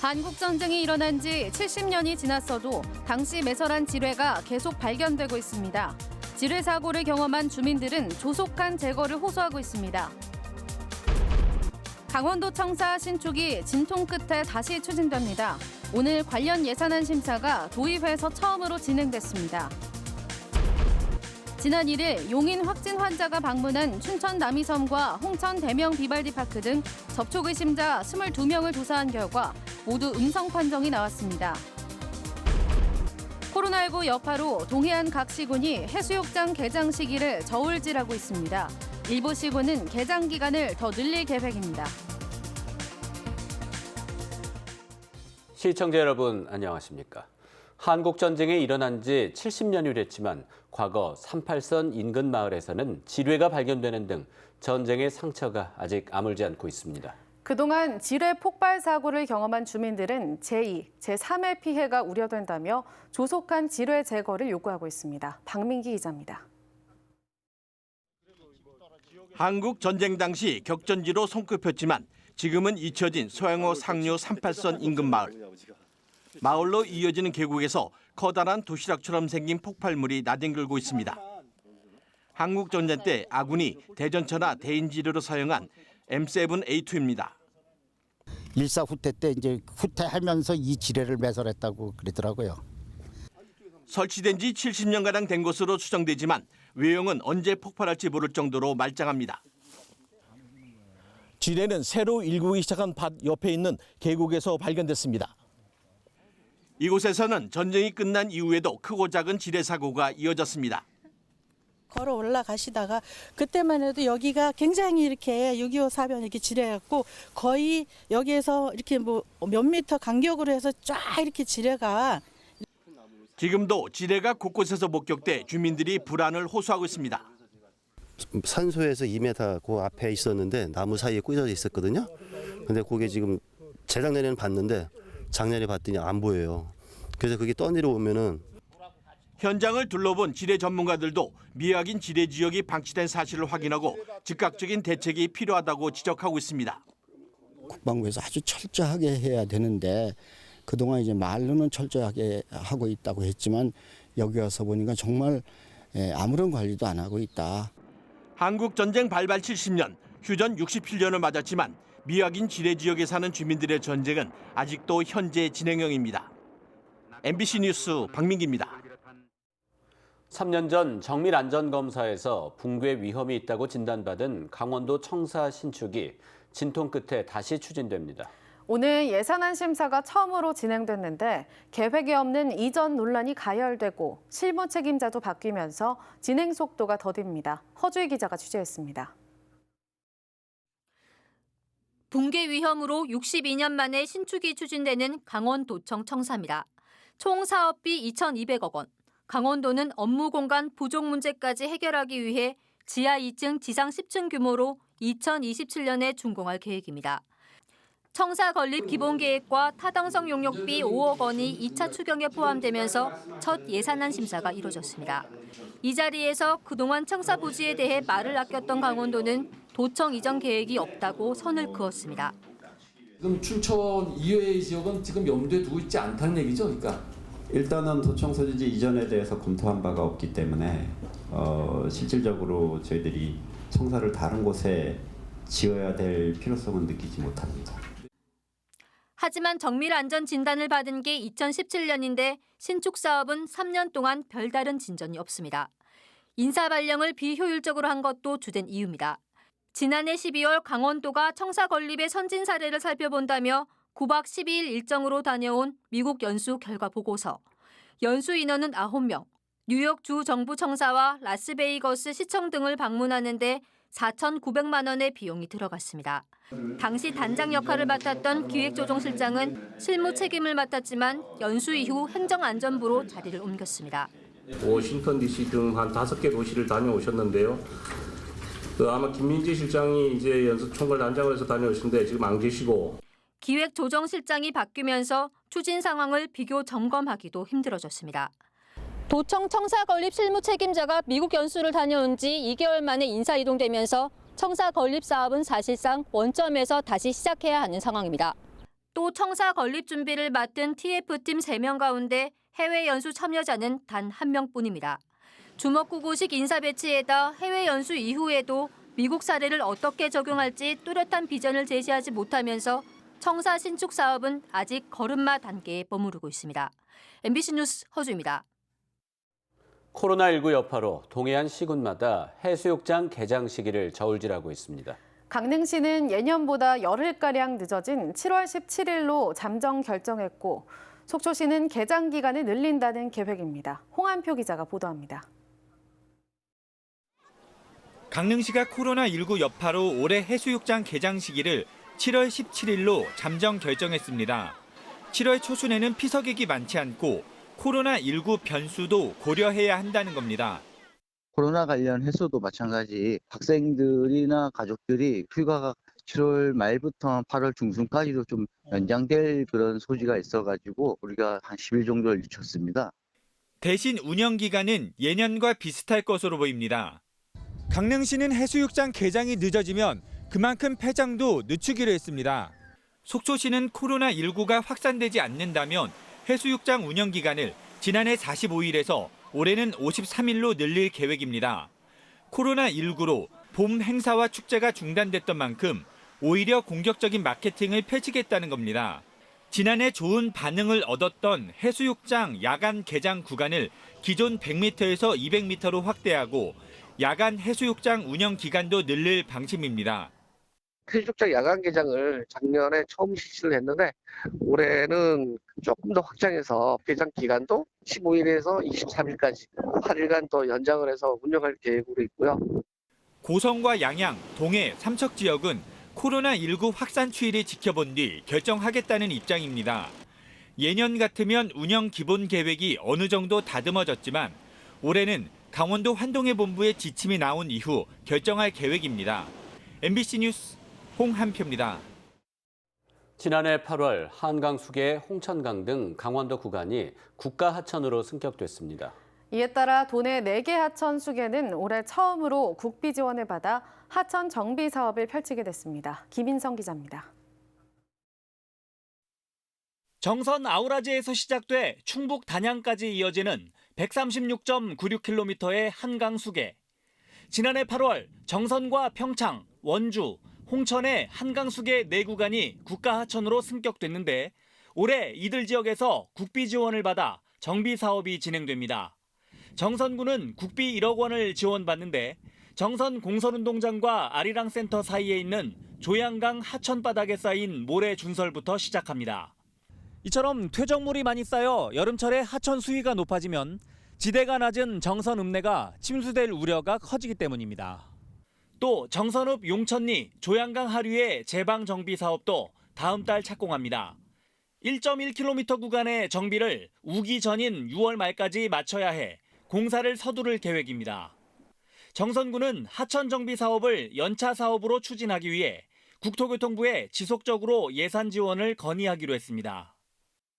한국전쟁이 일어난 지 70년이 지났어도 당시 매설한 지뢰가 계속 발견되고 있습니다. 지뢰 사고를 경험한 주민들은 조속한 제거를 호소하고 있습니다. 강원도 청사 신축이 진통 끝에 다시 추진됩니다. 오늘 관련 예산안 심사가 도의회에서 처음으로 진행됐습니다. 지난 1일 용인 확진 환자가 방문한 춘천 남이섬과 홍천 대명 비발디파크 등 접촉 의심자 22명을 조사한 결과 모두 음성 판정이 나왔습니다. 코로나19 여파로 동해안 각 시군이 해수욕장 개장 시기를 저울질하고 있습니다. 일부 시군은 개장 기간을 더 늘릴 계획입니다. 시청자 여러분 안녕하십니까? 한국전쟁이 일어난 지 70년이 됐지만 과거 38선 인근 마을에서는 지뢰가 발견되는 등 전쟁의 상처가 아직 아물지 않고 있습니다. 그동안 지뢰 폭발 사고를 경험한 주민들은 제2, 제3의 피해가 우려된다며 조속한 지뢰 제거를 요구하고 있습니다. 박민기 기자입니다. 한국 전쟁 당시 격전지로 손꼽혔지만 지금은 잊혀진 소양호 상류 38선 인근 마을. 마을로 이어지는 계곡에서 커다란 도시락처럼 생긴 폭발물이 나뒹굴고 있습니다. 한국 전쟁 때 아군이 대전차나 대인지뢰로 사용한 M7A2입니다. 일사 후퇴 때 이제 후퇴하면서 이 지뢰를 매설했다고 그러더라고요. 설치된 지 70년가량 된 것으로 추정되지만 외형은 언제 폭발할지 모를 정도로 말짱합니다. 지뢰는 새로 일구기 시작한 밭 옆에 있는 계곡에서 발견됐습니다. 이곳에서는 전쟁이 끝난 이후에도 크고 작은 지뢰 사고가 이어졌습니다. 걸어 올라가시다가 그때만 해도 여기가 굉장히 이렇게 6.25 사변 이렇게 지뢰였고 거의 여기에서 이렇게 뭐 몇 미터 간격으로 해서 쫙 이렇게 지뢰가 지금도 지뢰가 곳곳에서 목격돼 주민들이 불안을 호소하고 있습니다. 산소에서 2m 그 앞에 있었는데 나무 사이에 꽂혀 있었거든요. 근데 그게 지금 재작년에는 봤는데 작년에 봤더니 안 보여요. 그래서 그게 떠내려오면은 현장을 둘러본 지뢰 전문가들도 미확인 지뢰 지역이 방치된 사실을 확인하고 즉각적인 대책이 필요하다고 지적하고 있습니다. 국방부에서 아주 철저하게 해야 되는데 그동안 이제 말로는 철저하게 하고 있다고 했지만 여기 와서 보니까 정말 아무런 관리도 안 하고 있다. 한국 전쟁 발발 70년, 휴전 67년을 맞았지만 미확인 지뢰 지역에 사는 주민들의 전쟁은 아직도 현재 진행형입니다. MBC 뉴스 박민기입니다. 3년 전 정밀 안전검사에서 붕괴 위험이 있다고 진단받은 강원도 청사 신축이 진통 끝에 다시 추진됩니다. 오늘 예산안 심사가 처음으로 진행됐는데 계획에 없는 이전 논란이 가열되고 실무 책임자도 바뀌면서 진행 속도가 더딥니다. 허주희 기자가 취재했습니다. 붕괴 위험으로 62년 만에 신축이 추진되는 강원도청 청사입니다. 총 사업비 2,200억 원. 강원도는 업무 공간 부족 문제까지 해결하기 위해 지하 2층 지상 10층 규모로 2027년에 준공할 계획입니다. 청사 건립 기본계획과 타당성 용역비 5억 원이 2차 추경에 포함되면서 첫 예산안 심사가 이뤄졌습니다. 이 자리에서 그동안 청사 부지에 대해 말을 아꼈던 강원도는 도청 이전 계획이 없다고 선을 그었습니다. 지금 춘천 이외의 지역은 지금 염두에 두고 있지 않다는 얘기죠, 그러니까? 일단은 도청 소재지 이전에 대해서 검토한 바가 없기 때문에 실질적으로 저희들이 청사를 다른 곳에 지어야 될 필요성은 느끼지 못합니다. 하지만 정밀 안전 진단을 받은 게 2017년인데 신축 사업은 3년 동안 별다른 진전이 없습니다. 인사 발령을 비효율적으로 한 것도 주된 이유입니다. 지난해 12월 강원도가 청사 건립의 선진 사례를 살펴본다며 9박 12일 일정으로 다녀온 미국 연수 결과 보고서. 연수 인원은 9명, 뉴욕 주 정부 청사와 라스베이거스 시청 등을 방문하는데 4,900만 원의 비용이 들어갔습니다. 당시 단장 역할을 맡았던 기획조정실장은 실무 책임을 맡았지만 연수 이후 행정안전부로 자리를 옮겼습니다. 워싱턴 DC 등 한 5개 도시를 다녀오셨는데요. 아마 김민지 실장이 이제 연수총괄 단장을 해서 다녀오신데 지금 안 계시고. 기획조정실장이 바뀌면서 추진 상황을 비교 점검하기도 힘들어졌습니다. 도청 청사 건립 실무 책임자가 미국 연수를 다녀온 지 2개월 만에 인사 이동되면서 청사 건립 사업은 사실상 원점에서 다시 시작해야 하는 상황입니다. 또 청사 건립 준비를 맡은 TF팀 3명 가운데 해외 연수 참여자는 단 1명뿐입니다. 주먹구구식 인사 배치에다 해외 연수 이후에도 미국 사례를 어떻게 적용할지 뚜렷한 비전을 제시하지 못하면서 청사 신축 사업은 아직 걸음마 단계에 머무르고 있습니다. MBC 뉴스 허주입니다. 코로나19 여파로 동해안 시군마다 해수욕장 개장 시기를 저울질하고 있습니다. 강릉시는 예년보다 열흘가량 늦어진 7월 17일로 잠정 결정했고 속초시는 개장 기간을 늘린다는 계획입니다. 홍한표 기자가 보도합니다. 강릉시가 코로나19 여파로 올해 해수욕장 개장 시기를 7월 17일로 잠정 결정했습니다. 7월 초순에는 피서객이 많지 않고 코로나19 변수도 고려해야 한다는 겁니다. 코로나 관련 해소도 마찬가지 학생들이나 가족들이 휴가가 7월 말부터 8월 중순까지도 좀 연장될 그런 소지가 있어가지고 우리가 한 10일 정도를 늦췄습니다. 대신 운영 기간은 예년과 비슷할 것으로 보입니다. 강릉시는 해수욕장 개장이 늦어지면 그만큼 폐장도 늦추기로 했습니다. 속초시는 코로나19가 확산되지 않는다면 해수욕장 운영 기간을 지난해 45일에서 올해는 53일로 늘릴 계획입니다. 코로나19로 봄 행사와 축제가 중단됐던 만큼 오히려 공격적인 마케팅을 펼치겠다는 겁니다. 지난해 좋은 반응을 얻었던 해수욕장 야간 개장 구간을 기존 100m에서 200m로 확대하고 야간 해수욕장 운영 기간도 늘릴 방침입니다. 해수욕장 야간 개장을 작년에 처음 실시를 했는데 올해는 조금 더 확장해서 개장 기간도 15일에서 23일까지 8일간 더 연장을 해서 운영할 계획으로 있고요. 고성과 양양, 동해, 삼척 지역은 코로나19 확산 추이를 지켜본 뒤 결정하겠다는 입장입니다. 예년 같으면 운영 기본 계획이 어느 정도 다듬어졌지만 올해는 강원도 환동해본부의 지침이 나온 이후 결정할 계획입니다. MBC 뉴스 홍한표입니다. 지난해 8월 한강 수계, 홍천강 등 강원도 구간이 국가 하천으로 승격됐습니다. 이에 따라 도내 4개 하천 수계는 올해 처음으로 국비 지원을 받아 하천 정비 사업을 펼치게 됐습니다. 김인성 기자입니다. 정선 아우라지에서 시작돼 충북 단양까지 이어지는 136.96km의 한강 수계. 지난해 8월 정선과 평창, 원주, 홍천의 한강 수계 4구간이 국가 하천으로 승격됐는데 올해 이들 지역에서 국비 지원을 받아 정비 사업이 진행됩니다. 정선구는 국비 1억 원을 지원받는데 정선 공설운동장과 아리랑 센터 사이에 있는 조양강 하천 바닥에 쌓인 모래 준설부터 시작합니다. 이처럼 퇴적물이 많이 쌓여 여름철에 하천 수위가 높아지면 지대가 낮은 정선 읍내가 침수될 우려가 커지기 때문입니다. 또 정선읍 용천리 조양강 하류의 제방 정비 사업도 다음 달 착공합니다. 1.1km 구간의 정비를 우기 전인 6월 말까지 마쳐야 해 공사를 서두를 계획입니다. 정선구는 하천 정비 사업을 연차 사업으로 추진하기 위해 국토교통부에 지속적으로 예산 지원을 건의하기로 했습니다.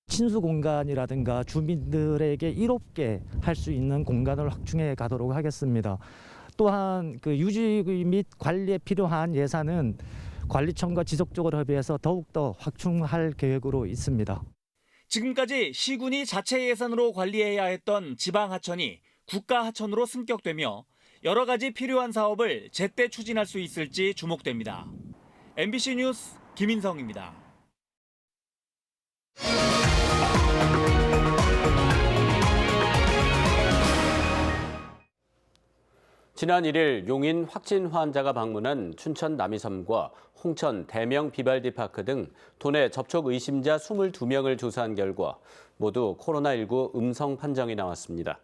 친수 공간이라든가 주민들에게 이롭게 할 수 있는 공간을 확충해 가도록 하겠습니다. 또한 그 유지 및 관리에 필요한 예산은 관리청과 지속적으로 협의해서 더욱더 확충할 계획으로 있습니다. 지금까지 시군이 자체 예산으로 관리해야 했던 지방 하천이 국가 하천으로 승격되며 여러 가지 필요한 사업을 제때 추진할 수 있을지 주목됩니다. MBC 뉴스 김인성입니다. 지난 1일 용인 확진 환자가 방문한 춘천 남이섬과 홍천 대명 비발디 파크 등 도내 접촉 의심자 22명을 조사한 결과 모두 코로나19 음성 판정이 나왔습니다.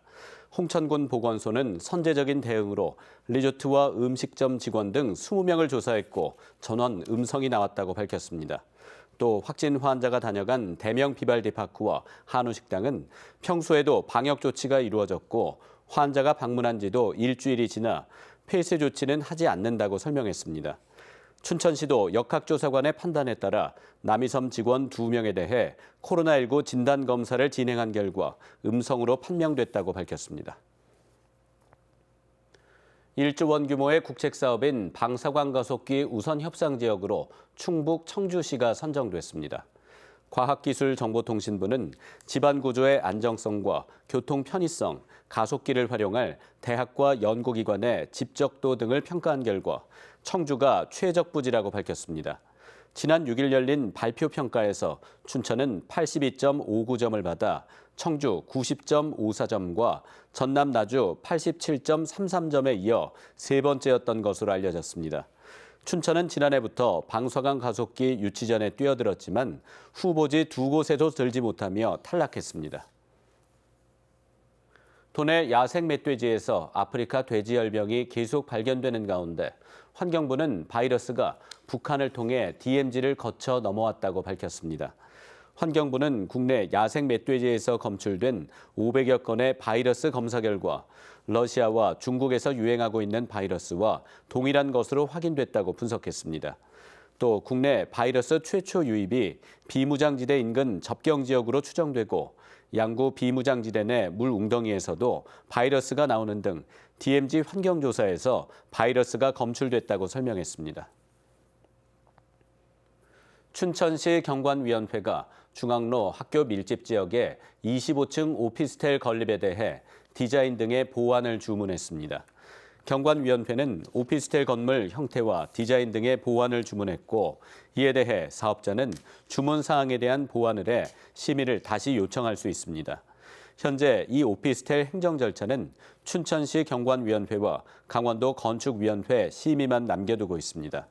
홍천군 보건소는 선제적인 대응으로 리조트와 음식점 직원 등 20명을 조사했고 전원 음성이 나왔다고 밝혔습니다. 또 확진 환자가 다녀간 대명 비발디 파크와 한우식당은 평소에도 방역 조치가 이루어졌고 환자가 방문한 지도 일주일이 지나 폐쇄 조치는 하지 않는다고 설명했습니다. 춘천시도 역학조사관의 판단에 따라 남이섬 직원 2명에 대해 코로나19 진단검사를 진행한 결과 음성으로 판명됐다고 밝혔습니다. 1조 원 규모의 국책사업인 방사광 가속기 우선 협상 지역으로 충북 청주시가 선정됐습니다. 과학기술정보통신부는 집안 구조의 안정성과 교통 편의성, 가속기를 활용할 대학과 연구기관의 집적도 등을 평가한 결과 청주가 최적 부지라고 밝혔습니다. 지난 6일 열린 발표 평가에서 춘천은 82.59점을 받아 청주 90.54점과 전남 나주 87.33점에 이어 세 번째였던 것으로 알려졌습니다. 춘천은 지난해부터 방사강 가속기 유치전에 뛰어들었지만 후보지 두 곳에도 들지 못하며 탈락했습니다. 도내 야생 멧돼지에서 아프리카 돼지열병이 계속 발견되는 가운데 환경부는 바이러스가 북한을 통해 DMZ를 거쳐 넘어왔다고 밝혔습니다. 환경부는 국내 야생 멧돼지에서 검출된 500여 건의 바이러스 검사 결과 러시아와 중국에서 유행하고 있는 바이러스와 동일한 것으로 확인됐다고 분석했습니다. 또 국내 바이러스 최초 유입이 비무장지대 인근 접경 지역으로 추정되고 양구 비무장지대 내 물 웅덩이에서도 바이러스가 나오는 등 DMZ 환경조사에서 바이러스가 검출됐다고 설명했습니다. 춘천시 경관위원회가 중앙로 학교 밀집 지역에 25층 오피스텔 건립에 대해 디자인 등의 보완을 주문했습니다. 경관위원회는 오피스텔 건물 형태와 디자인 등의 보완을 주문했고 이에 대해 사업자는 주문 사항에 대한 보완을 해 심의를 다시 요청할 수 있습니다. 현재 이 오피스텔 행정 절차는 춘천시 경관위원회와 강원도 건축위원회 심의만 남겨두고 있습니다.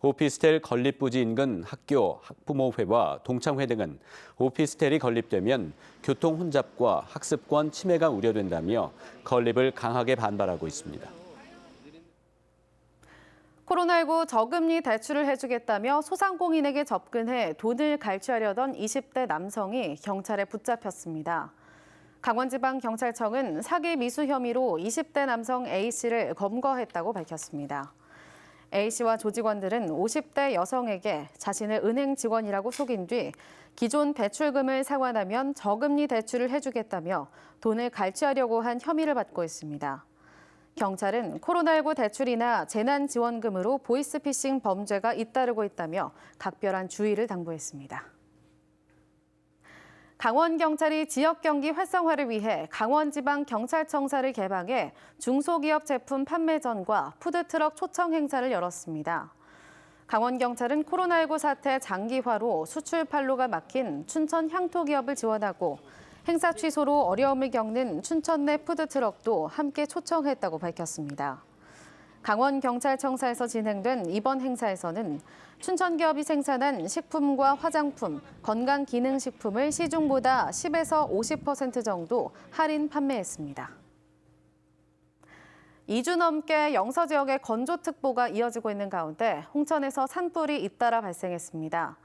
오피스텔 건립 부지 인근 학교, 학부모회와 동창회 등은 오피스텔이 건립되면 교통 혼잡과 학습권 침해가 우려된다며 건립을 강하게 반발하고 있습니다. 코로나19 저금리 대출을 해주겠다며 소상공인에게 접근해 돈을 갈취하려던 20대 남성이 경찰에 붙잡혔습니다. 강원지방경찰청은 사기 미수 혐의로 20대 남성 A씨를 검거했다고 밝혔습니다. A씨와 조직원들은 50대 여성에게 자신을 은행 직원이라고 속인 뒤 기존 대출금을 상환하면 저금리 대출을 해주겠다며 돈을 갈취하려고 한 혐의를 받고 있습니다. 경찰은 코로나19 대출이나 재난지원금으로 보이스피싱 범죄가 잇따르고 있다며 각별한 주의를 당부했습니다. 강원경찰이 지역경기 활성화를 위해 강원지방경찰청사를 개방해 중소기업 제품 판매전과 푸드트럭 초청 행사를 열었습니다. 강원경찰은 코로나19 사태 장기화로 수출 판로가 막힌 춘천 향토기업을 지원하고 행사 취소로 어려움을 겪는 춘천 내 푸드트럭도 함께 초청했다고 밝혔습니다. 강원경찰청사에서 진행된 이번 행사에서는 춘천기업이 생산한 식품과 화장품, 건강기능식품을 시중보다 10에서 50% 정도 할인 판매했습니다. 2주 넘게 영서 지역의 건조특보가 이어지고 있는 가운데 홍천에서 산불이 잇따라 발생했습니다.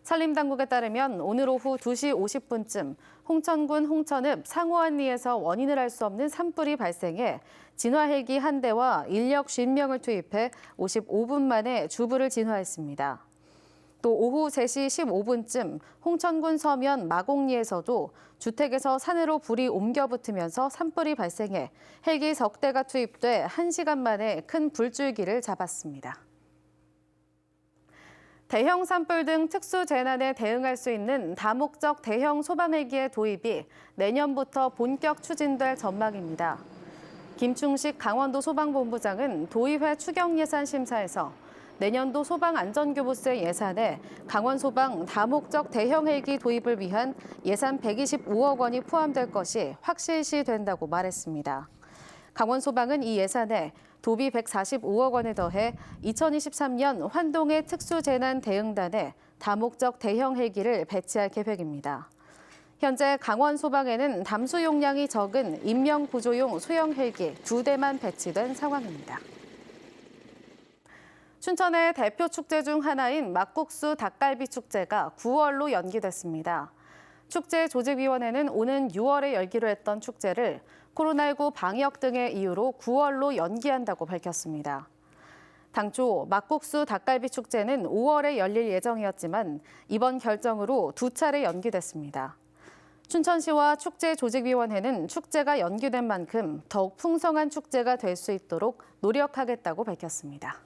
산림당국에 따르면 오늘 오후 2시 50분쯤 홍천군 홍천읍 상호안리에서 원인을 알 수 없는 산불이 발생해 진화헬기 한 대와 인력 50명을 투입해 55분 만에 주불을 진화했습니다. 또 오후 3시 15분쯤 홍천군 서면 마곡리에서도 주택에서 산으로 불이 옮겨 붙으면서 산불이 발생해 헬기 석 대가 투입돼 1시간 만에 큰 불줄기를 잡았습니다. 대형 산불 등 특수 재난에 대응할 수 있는 다목적 대형 소방헬기의 도입이 내년부터 본격 추진될 전망입니다. 김충식 강원도 소방본부장은 도의회 추경 예산 심사에서 내년도 소방안전교부세 예산에 강원소방 다목적 대형 헬기 도입을 위한 예산 125억 원이 포함될 것이 확실시된다고 말했습니다. 강원소방은 이 예산에 도비 145억 원을 더해 2023년 환동의 특수재난대응단에 다목적 대형 헬기를 배치할 계획입니다. 현재 강원소방에는 담수 용량이 적은 인명구조용 소형 헬기 2대만 배치된 상황입니다. 춘천의 대표 축제 중 하나인 막국수 닭갈비 축제가 9월로 연기됐습니다. 축제 조직위원회는 오는 6월에 열기로 했던 축제를 코로나19 방역 등의 이유로 9월로 연기한다고 밝혔습니다. 당초 막국수 닭갈비 축제는 5월에 열릴 예정이었지만 이번 결정으로 2차례 연기됐습니다. 춘천시와 축제 조직위원회는 축제가 연기된 만큼 더욱 풍성한 축제가 될 수 있도록 노력하겠다고 밝혔습니다.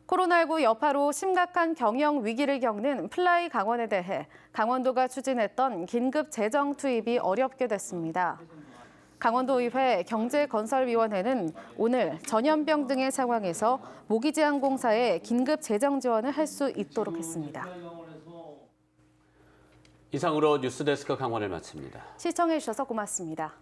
코로나19 여파로 심각한 경영 위기를 겪는 플라이 강원에 대해 강원도가 추진했던 긴급 재정 투입이 어렵게 됐습니다. 강원도의회 경제건설위원회는 오늘 전염병 등의 상황에서 모기지항공사에 긴급 재정 지원을 할 수 있도록 했습니다. 이상으로 뉴스데스크 강원을 마칩니다. 시청해주셔서 고맙습니다.